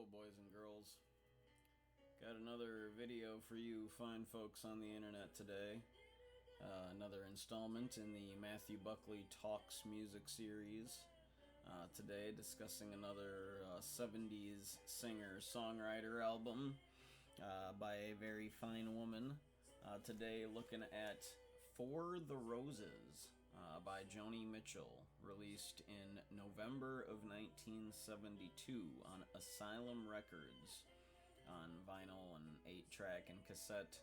Hello, boys and girls. Got another video for you fine folks on the internet today. Another installment in the Matthew Buckley Talks music series. Today discussing another 70s singer-songwriter album by a very fine woman. Today looking at For the Roses by Joni Mitchell, released in November of 1972 on Asylum Records on vinyl and 8-track and cassette,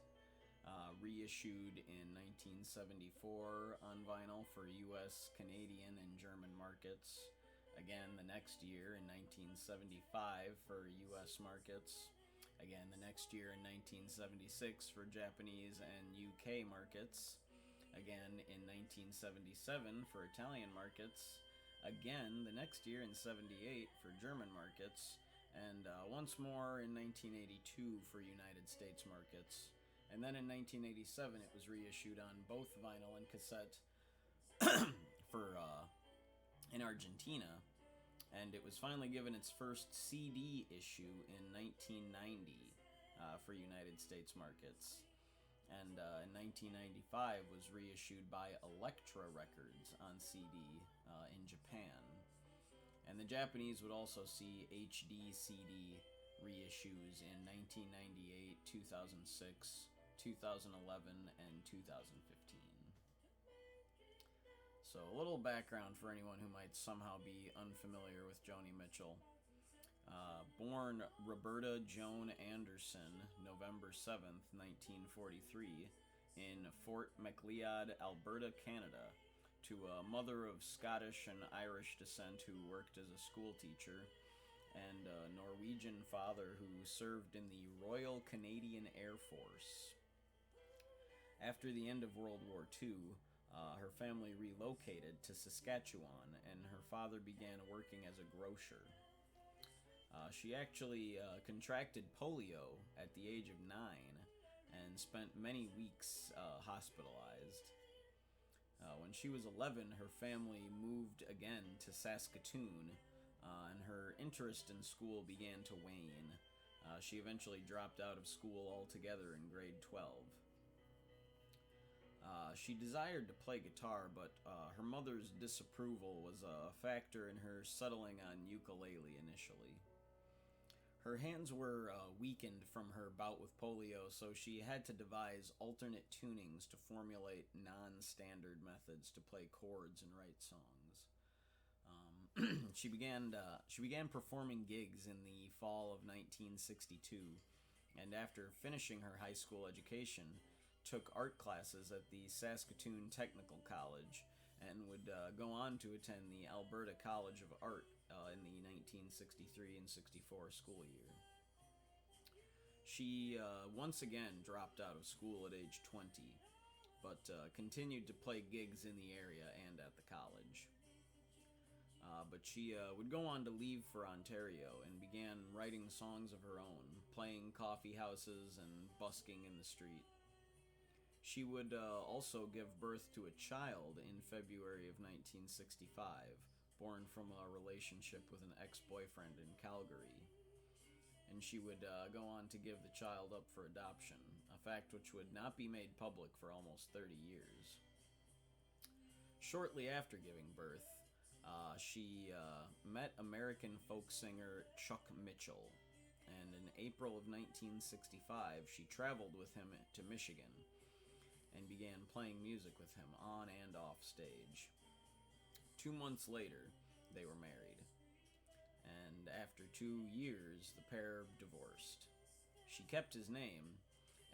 reissued in 1974 on vinyl for US, Canadian, and German markets, again the next year in 1975 for US markets, again the next year in 1976 for Japanese and UK markets, again in 1977 for Italian markets, again the next year in 78 for German markets, and once more in 1982 for United States markets. And then in 1987 it was reissued on both vinyl and cassette for in Argentina, and it was finally given its first CD issue in 1990 for United States markets. And in 1995 was reissued by Elektra Records on CD in Japan. And the Japanese would also see HD CD reissues in 1998, 2006, 2011, and 2015. So a little background for anyone who might somehow be unfamiliar with Joni Mitchell. Born Roberta Joan Anderson, November 7th, 1943, in Fort Macleod, Alberta, Canada, to a mother of Scottish and Irish descent who worked as a schoolteacher, and a Norwegian father who served in the Royal Canadian Air Force. After the end of World War II, her family relocated to Saskatchewan, and her father began working as a grocer. She actually contracted polio at the age of 9 and spent many weeks hospitalized. When she was 11, her family moved again to Saskatoon, and her interest in school began to wane. She eventually dropped out of school altogether in grade 12. She desired to play guitar, but her mother's disapproval was a factor in her settling on ukulele initially. Her hands were weakened from her bout with polio, so she had to devise alternate tunings to formulate non-standard methods to play chords and write songs. She began performing gigs in the fall of 1962, and after finishing her high school education, took art classes at the Saskatoon Technical College, and would go on to attend the Alberta College of Art in the 1963 and 64 school year. She once again dropped out of school at age 20, but continued to play gigs in the area and at the college. But she would go on to leave for Ontario and began writing songs of her own, playing coffee houses and busking in the street. She would also give birth to a child in February of 1965, born from a relationship with an ex-boyfriend in Calgary. And she would go on to give the child up for adoption, a fact which would not be made public for almost 30 years. Shortly after giving birth, she met American folk singer Chuck Mitchell, and in April of 1965 she traveled with him to Michigan and began playing music with him on and off stage. 2 months later, they were married, and after 2 years, the pair divorced. She kept his name,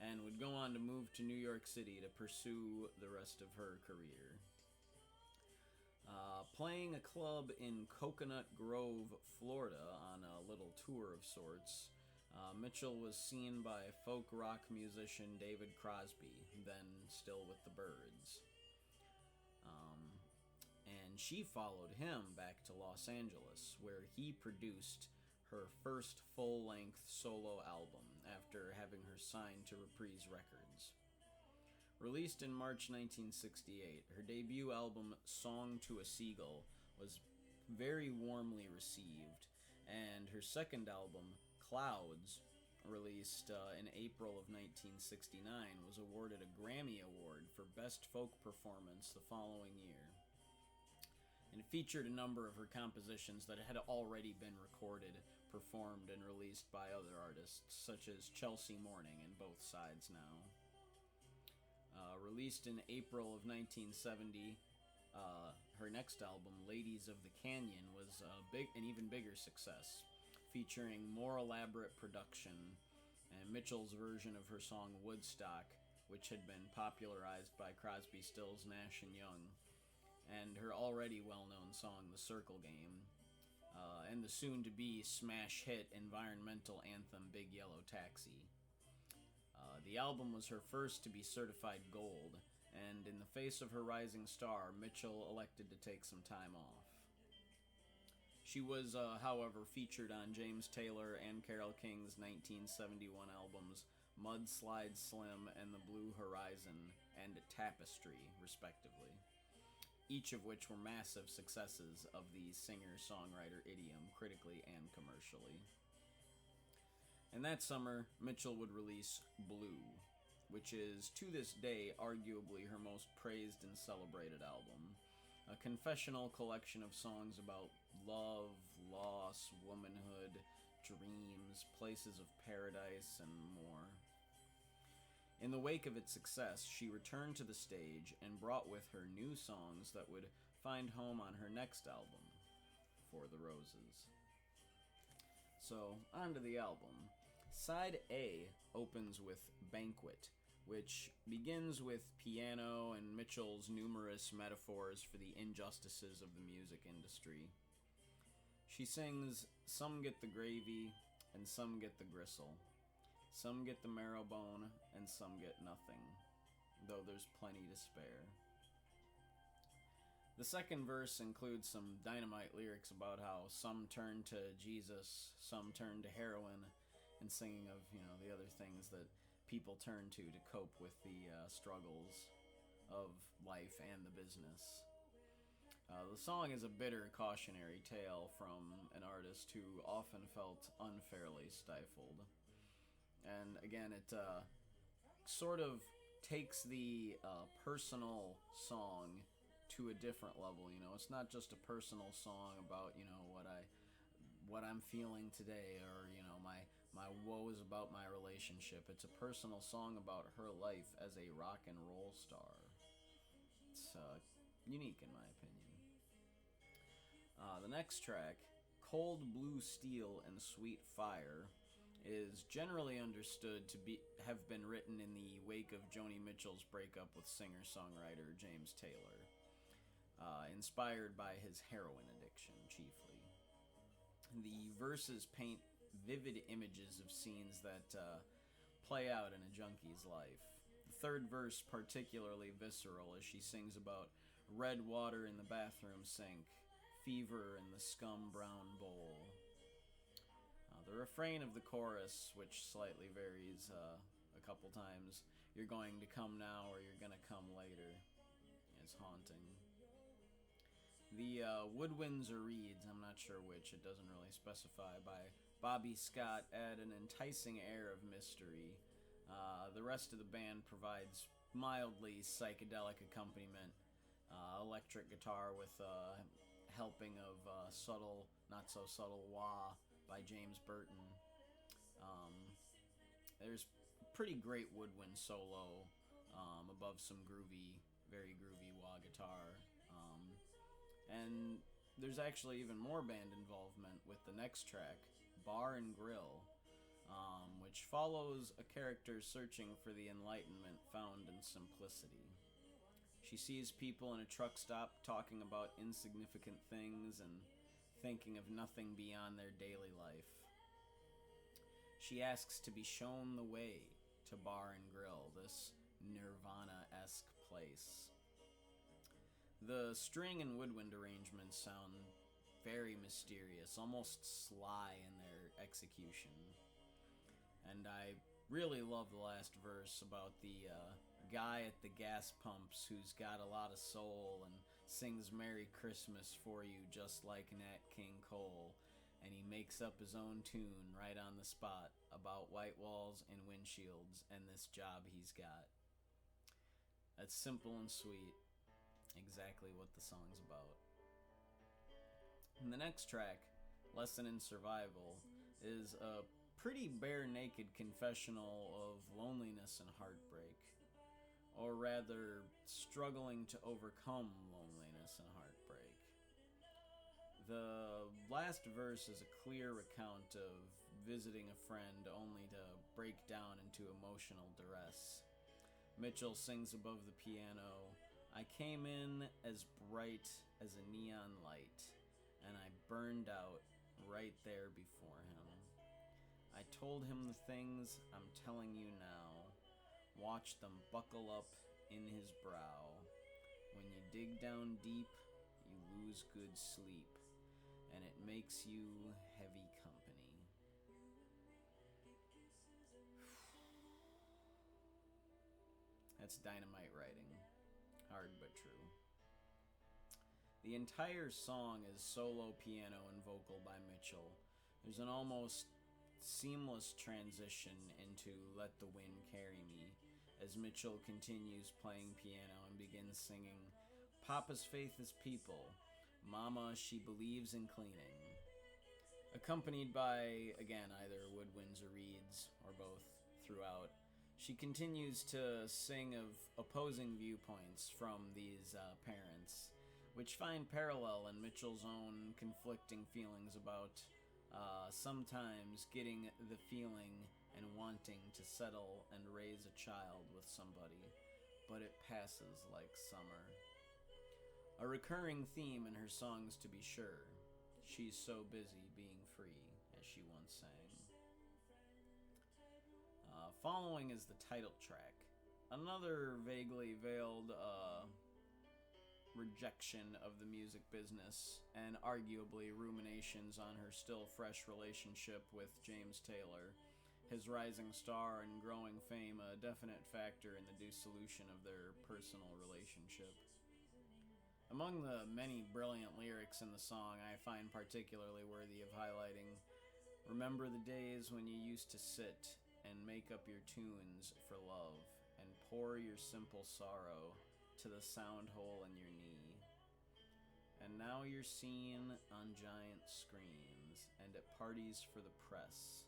and would go on to move to New York City to pursue the rest of her career. Playing a club in Coconut Grove, Florida, on a little tour of sorts, Mitchell was seen by folk rock musician David Crosby, then still with the Byrds. And she followed him back to Los Angeles, where he produced her first full-length solo album after having her signed to Reprise Records. Released in March 1968, her debut album, Song to a Seagull, was very warmly received, and her second album, Clouds, released in April of 1969, was awarded a Grammy Award for Best Folk Performance the following year. And it featured a number of her compositions that had already been recorded, performed, and released by other artists, such as Chelsea Morning and Both Sides Now. Released in April of 1970, her next album, Ladies of the Canyon, was an even bigger success, featuring more elaborate production, and Mitchell's version of her song Woodstock, which had been popularized by Crosby, Stills, Nash & Young, and her already well-known song The Circle Game, and the soon-to-be smash hit environmental anthem Big Yellow Taxi. The album was her first to be certified gold, and in the face of her rising star, Mitchell elected to take some time off. She was, however, featured on James Taylor and Carole King's 1971 albums Mudslide Slim and The Blue Horizon and Tapestry, respectively, each of which were massive successes of the singer-songwriter idiom, critically and commercially. And that summer, Mitchell would release Blue, which is, to this day, arguably her most praised and celebrated album. A confessional collection of songs about love, loss, womanhood, dreams, places of paradise, and more. In the wake of its success, she returned to the stage and brought with her new songs that would find home on her next album, For the Roses. So, on to the album. Side A opens with Banquet, which begins with piano and Mitchell's numerous metaphors for the injustices of the music industry. She sings, "Some get the gravy, and some get the gristle. Some get the marrow bone, and some get nothing, though there's plenty to spare." The second verse includes some dynamite lyrics about how some turn to Jesus, some turn to heroin, and singing of, the other things that people turn to cope with the struggles of life and the business. The song is a bitter cautionary tale from an artist who often felt unfairly stifled. And again, it sort of takes the personal song to a different level. It's not just a personal song about what I'm feeling today, or my woes about my relationship. It's a personal song about her life as a rock and roll star. It's unique in my opinion. The next track, Cold Blue Steel and Sweet Fire, is generally understood to have been written in the wake of Joni Mitchell's breakup with singer-songwriter James Taylor, inspired by his heroin addiction, chiefly. The verses paint vivid images of scenes that play out in a junkie's life. The third verse particularly visceral, as she sings about red water in the bathroom sink, fever in the scum brown bowl. The refrain of the chorus, which slightly varies a couple times, "You're going to come now or you're gonna come later," is haunting. The woodwinds or reeds, I'm not sure which, it doesn't really specify, by Bobby Scott add an enticing air of mystery. The rest of the band provides mildly psychedelic accompaniment, electric guitar with helping of subtle, not so subtle wah by James Burton. There's pretty great woodwind solo above some very groovy wah guitar. And there's actually even more band involvement with the next track, Bar and Grill, which follows a character searching for the enlightenment found in simplicity. She sees people in a truck stop talking about insignificant things and thinking of nothing beyond their daily life. She asks to be shown the way to Bar and Grill, this Nirvana-esque place. The string and woodwind arrangements sound very mysterious, almost sly in their execution. And I really love the last verse about the guy at the gas pumps who's got a lot of soul and sings Merry Christmas for you just like Nat King Cole. and he makes up his own tune right on the spot about white walls and windshields and this job he's got. That's simple and sweet. Exactly what the song's about. And the next track, Lesson in Survival, is a pretty bare-naked confessional of loneliness and heartbreak. Or rather, struggling to overcome loneliness and heartbreak. The last verse is a clear account of visiting a friend only to break down into emotional duress. Mitchell sings above the piano, "I came in as bright as a neon light, and I burned out right there before him. I told him the things I'm telling you now. Watch them buckle up in his brow. When you dig down deep, you lose good sleep, and it makes you heavy company." That's dynamite writing. Hard but true. The entire song is solo piano and vocal by Mitchell. There's an almost seamless transition into Let the Wind Carry Me as Mitchell continues playing piano and begins singing, "Papa's faith is people, Mama, she believes in cleaning," accompanied by, again, either woodwinds or reeds, or both, throughout. She continues to sing of opposing viewpoints from these parents, which find parallel in Mitchell's own conflicting feelings about sometimes getting the feeling and wanting to settle and raise a child with somebody, but it passes like summer. A recurring theme in her songs, to be sure. She's so busy being free, as she once sang. Following is the title track, another vaguely veiled rejection of the music business, and arguably ruminations on her still fresh relationship with James Taylor, his rising star and growing fame a definite factor in the dissolution of their personal relationship. Among the many brilliant lyrics in the song, I find particularly worthy of highlighting, "Remember the days when you used to sit and make up your tunes for love, and pour your simple sorrow to the sound hole in your knee. And now you're seen on giant screens and at parties for the press."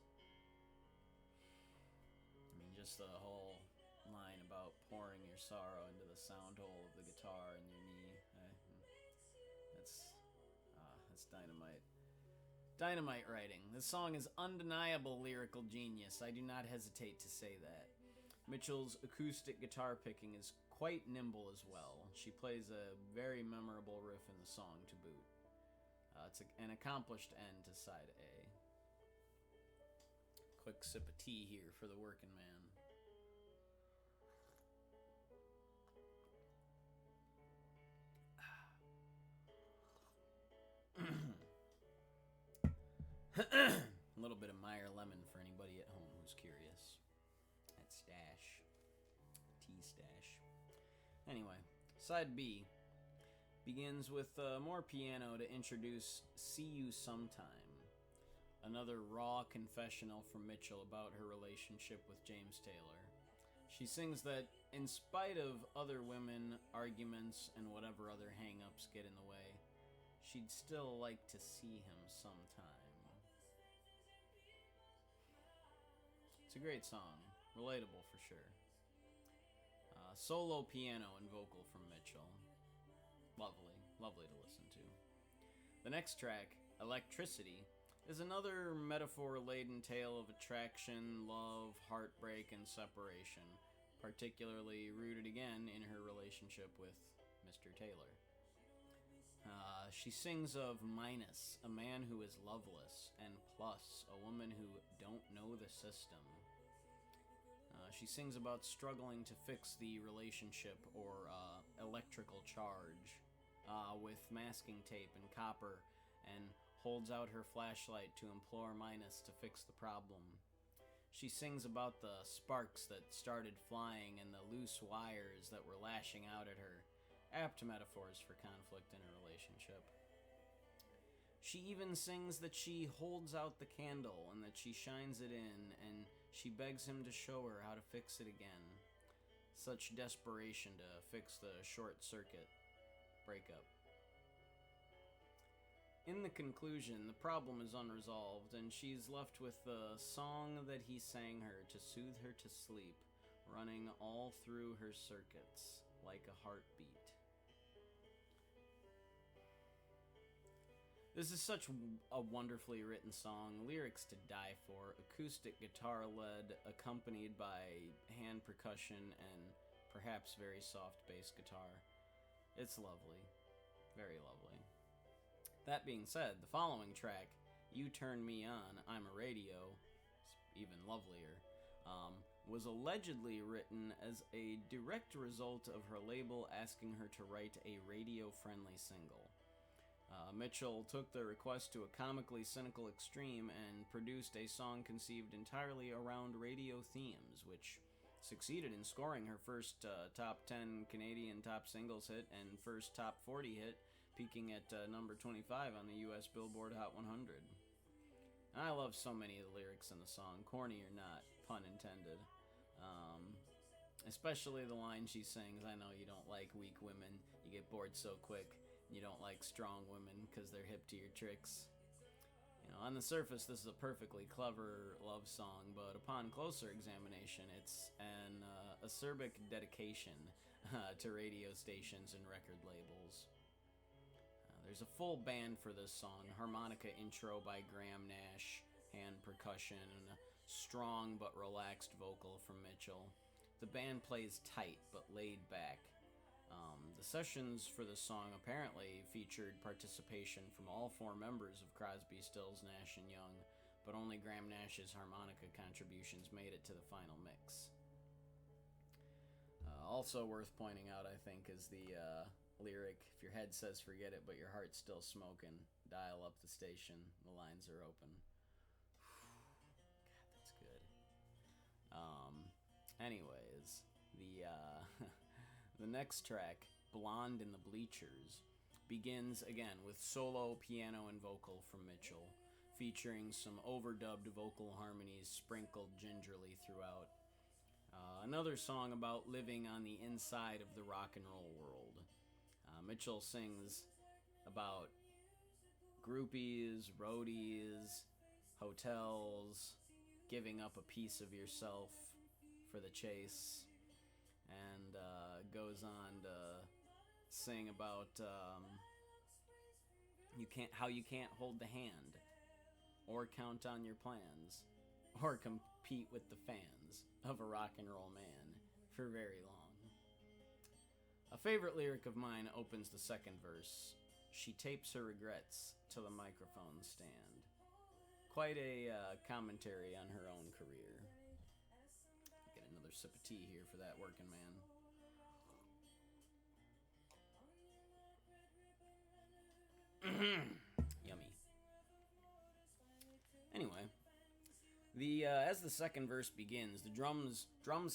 I mean, just the whole line about pouring your sorrow into the sound hole of the guitar in your knee. That's dynamite. Dynamite writing. This song is undeniable lyrical genius. I do not hesitate to say that. Mitchell's acoustic guitar picking is quite nimble as well. She plays a very memorable riff in the song to boot. It's an accomplished end to side A. Quick sip of tea here for the working man. A little bit of Meyer lemon for anybody at home who's curious. That stash. Tea stash. Anyway, side B begins with more piano to introduce "See You Sometime," another raw confessional from Mitchell about her relationship with James Taylor. She sings that in spite of other women, arguments, and whatever other hang-ups get in the way, she'd still like to see him sometime. It's a great song. Relatable for sure. Solo piano and vocal from Mitchell. Lovely to listen to. The next track, Electricity, is another metaphor-laden tale of attraction, love, heartbreak, and separation, particularly rooted again in her relationship with Mr. Taylor. She sings of minus, a man who is loveless, and plus, a woman who don't know the system. She sings about struggling to fix the relationship or electrical charge with masking tape and copper, and holds out her flashlight to implore Minus to fix the problem. She sings about the sparks that started flying and the loose wires that were lashing out at her, apt metaphors for conflict in a relationship. She even sings that she holds out the candle and that she shines it in, and she begs him to show her how to fix it again. Such desperation to fix the short circuit breakup. In the conclusion, the problem is unresolved, and she's left with the song that he sang her to soothe her to sleep, running all through her circuits like a heartbeat. This is such a wonderfully written song, lyrics to die for, acoustic guitar-led, accompanied by hand percussion and perhaps very soft bass guitar. It's lovely. Very lovely. That being said, the following track, You Turn Me On, I'm a Radio, even lovelier, was allegedly written as a direct result of her label asking her to write a radio-friendly single. Mitchell took the request to a comically cynical extreme and produced a song conceived entirely around radio themes, which succeeded in scoring her first top 10 Canadian top singles hit and first top 40 hit, peaking at number 25 on the US Billboard Hot 100. And I love so many of the lyrics in the song, corny or not, pun intended. Especially the line she sings, I know you don't like weak women, you get bored so quick. You don't like strong women because they're hip to your tricks. You know, on the surface, this is a perfectly clever love song, but upon closer examination, it's an acerbic dedication to radio stations and record labels. There's a full band for this song, harmonica intro by Graham Nash, hand percussion, and a strong but relaxed vocal from Mitchell. The band plays tight but laid back. The sessions for this song apparently featured participation from all four members of Crosby, Stills, Nash & Young, but only Graham Nash's harmonica contributions made it to the final mix. Also worth pointing out, I think, is the lyric, if your head says forget it, but your heart's still smoking, dial up the station, the lines are open. God, that's good. Anyways, the next track, Blonde in the Bleachers, begins again with solo piano and vocal from Mitchell, featuring some overdubbed vocal harmonies sprinkled gingerly throughout. Another song about living on the inside of the rock and roll world. Mitchell sings about groupies, roadies, hotels, giving up a piece of yourself for the chase, and goes on to sing about how you can't hold the hand, or count on your plans, or compete with the fans of a rock and roll man for very long. A favorite lyric of mine opens the second verse. She tapes her regrets to the microphone stand. Quite a commentary on her own career. Get another sip of tea here for that working man. Yummy. Anyway, as the second verse begins, the drums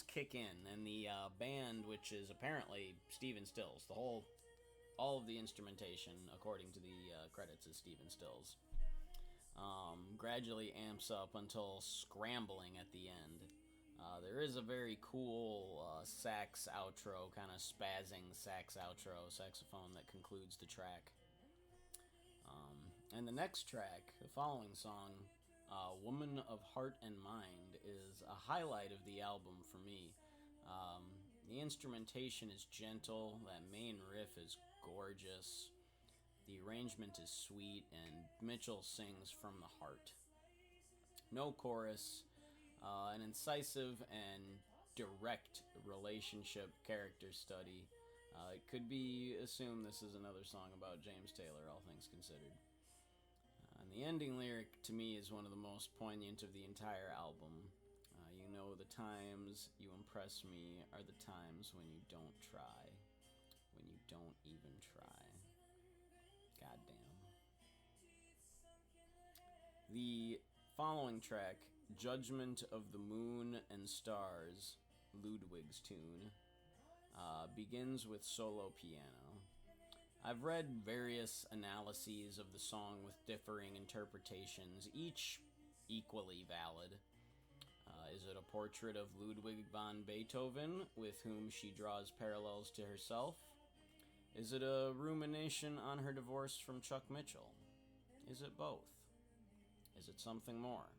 kick in, and the band, which is apparently Stephen Stills, all of the instrumentation, according to the credits, is Stephen Stills, gradually amps up until scrambling at the end. There is a very cool sax outro, kind of spazzing sax outro, saxophone that concludes the track. And the next track, the following song, Woman of Heart and Mind, is a highlight of the album for me. The instrumentation is gentle, that main riff is gorgeous, the arrangement is sweet, and Mitchell sings from the heart. No chorus, an incisive and direct relationship character study. It could be assumed this is another song about James Taylor, all things considered. And the ending lyric, to me, is one of the most poignant of the entire album. You know, the times you impress me are the times when you don't try. When you don't even try. Goddamn. The following track, Judgment of the Moon and Stars, Ludwig's tune, begins with solo piano. I've read various analyses of the song with differing interpretations, each equally valid. Is it a portrait of Ludwig van Beethoven, with whom she draws parallels to herself? Is it a rumination on her divorce from Chuck Mitchell? Is it both? Is it something more?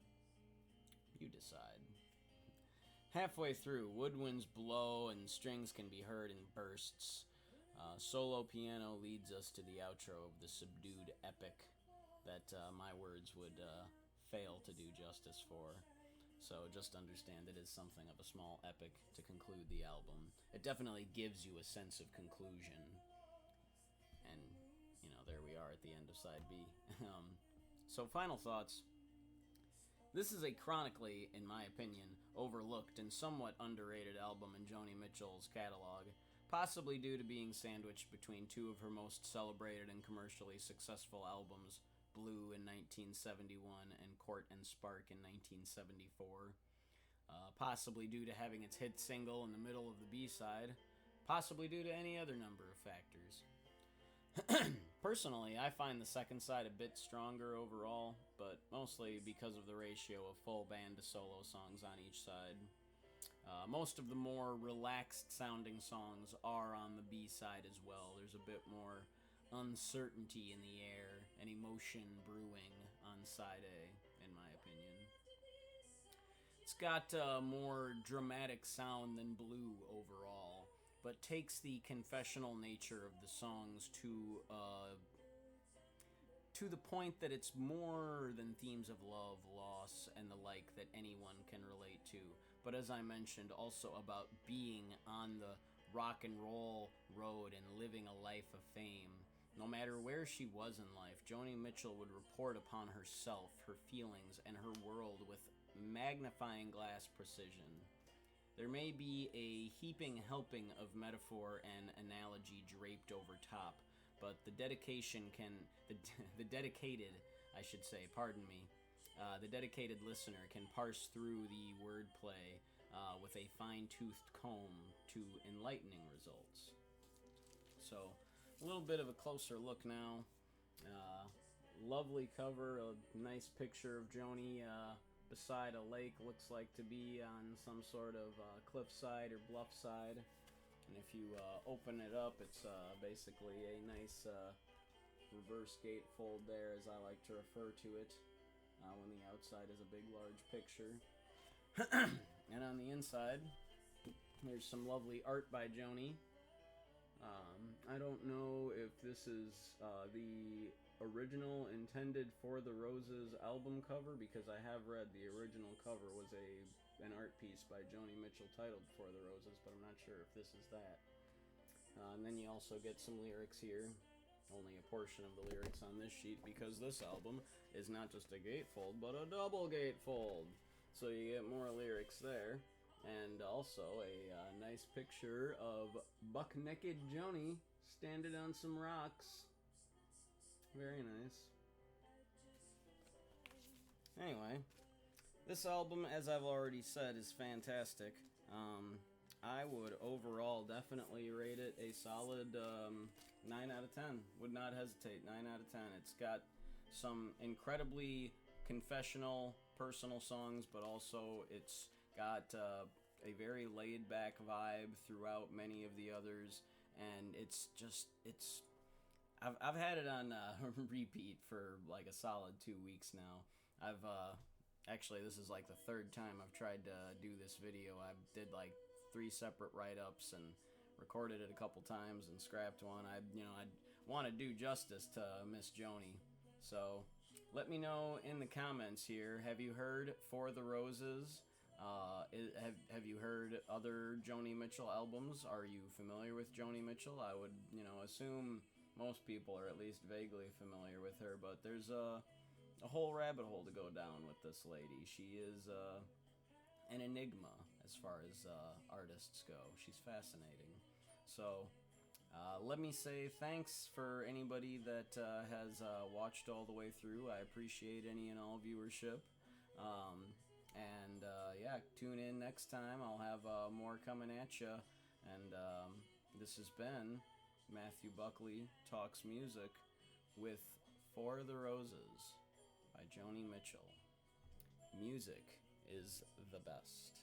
You decide. Halfway through, woodwinds blow and strings can be heard in bursts. Solo piano leads us to the outro of the subdued epic that my words would fail to do justice for. So just understand it is something of a small epic to conclude the album. It definitely gives you a sense of conclusion. And, there we are at the end of side B. So final thoughts. This is a chronically, in my opinion, overlooked and somewhat underrated album in Joni Mitchell's catalog, possibly due to being sandwiched between two of her most celebrated and commercially successful albums, Blue in 1971 and Court and Spark in 1974. Possibly due to having its hit single in the middle of the B-side. Possibly due to any other number of factors. Personally, I find the second side a bit stronger overall, but mostly because of the ratio of full band to solo songs on each side. Most of the more relaxed sounding songs are on the B side as well. There's a bit more uncertainty in the air and emotion brewing on side A, in my opinion. It's got a more dramatic sound than Blue overall, but takes the confessional nature of the songs to the point that it's more than themes of love, loss, and the like that anyone can relate to. But as I mentioned, also about being on the rock and roll road and living a life of fame. No matter where she was in life, Joni Mitchell would report upon herself, her feelings, and her world with magnifying glass precision. There may be a heaping helping of metaphor and analogy draped over top, but the dedicated listener can parse through the wordplay with a fine-toothed comb to enlightening results. So, a little bit of a closer look now. Lovely cover, a nice picture of Joni beside a lake, looks like to be on some sort of cliffside or bluff side. And if you open it up, it's basically a nice reverse gatefold there, as I like to refer to it, when the outside is a big, large picture. And on the inside, there's some lovely art by Joni. I don't know if this is the original intended For the Roses album cover, because I have read the original cover was an art piece by Joni Mitchell titled For the Roses, but I'm not sure if this is that. And then you also get some lyrics here. Only a portion of the lyrics on this sheet, because this album is not just a gatefold, but a double gatefold. So you get more lyrics there. And also a nice picture of buck-naked Joni standing on some rocks. Very nice. Anyway, this album, as I've already said, is fantastic. I would overall definitely rate it a solid 9 out of 10. Would not hesitate, 9 out of 10. It's got some incredibly confessional, personal songs, but also it's got a very laid-back vibe throughout many of the others, and I've had it on repeat for like a solid 2 weeks now. Actually, this is like the third time I've tried to do this video. I did like 3 separate write-ups and recorded it a couple times and scrapped one. I want to do justice to Miss Joni. So let me know in the comments here. Have you heard For the Roses? Have you heard other Joni Mitchell albums? Are you familiar with Joni Mitchell? I would, assume most people are at least vaguely familiar with her, but there's a whole rabbit hole to go down with this lady. She is an enigma as far as artists go. She's fascinating. So let me say thanks for anybody that has watched all the way through. I appreciate any and all viewership. Tune in next time. I'll have more coming at you. And this has been Matthew Buckley Talks Music with For the Roses by Joni Mitchell. Music is the best.